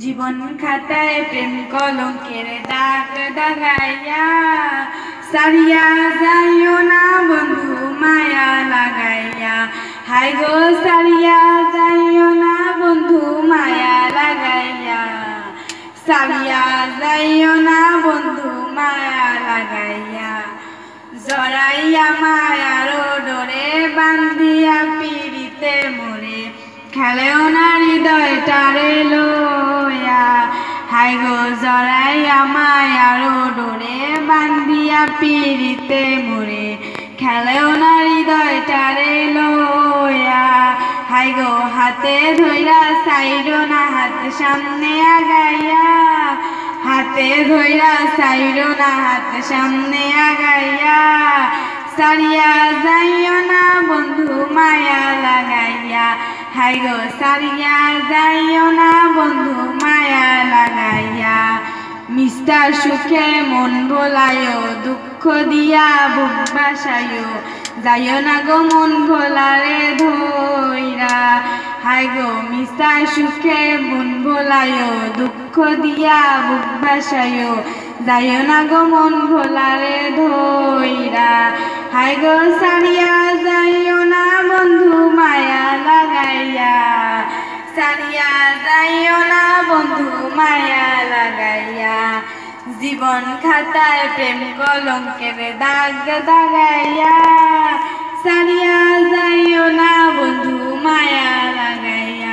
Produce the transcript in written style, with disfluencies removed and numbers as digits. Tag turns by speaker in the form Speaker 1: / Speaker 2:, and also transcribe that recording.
Speaker 1: জীবন খাতায় প্রেম কলঙ্কের দাগ দাগাইয়া সারিয়া যাইও না বন্ধু মায়া লাগাইয়া। হাই গো সারিয়া যাইও না বন্ধু মায়া লাগাইয়া। সারিয়া যাইও না বন্ধু মায়া লাগাইয়া। জড়াইয়া মায়ার ডোরে বান্ধিয়া পিড়িতে মোরে খেলেও না হৃদয়টারে লইয়া। হাই গো জড়াইয়া মায়ার ডোরে বান্ধিয়া পিড়িতে মোরে খেলেও না হৃদয়টারে লইয়া। হাই গো হাতে ধইরা সাইরো না হাত সামনে আগাইয়া। হাতে ধইরা সাইরো না হাত সামনে আগাইয়া। সারিয়া যাইও না বন্ধু মায়া লাগাইয়া। হাই গো সারিয়া যাইও না বন্ধু মায়া লাগাইয়া। মিষ্টা সুখে মন ভোলায়ো দুঃখ দিয়া বুক বাসায়ো যাইও না গো মন ভোলারে ধইরা। হাই গো মিষ্টা সুখে মন ভোলায়ো দুঃখ দিয়া বুক বাসায়ো যাইও না গো মন ভোলারে ধইরা। হাই গো সারিয়া যাইও না বন্ধু মায়া লাগাইয়া। সারিয়া যাইও না বন্ধু মায়া লাগাইয়া। জীবন খাতায় প্রেম কলঙ্কের দাগ দাগাইয়া। সারিয়া যাইও না বন্ধু মায়া লাগাইয়া।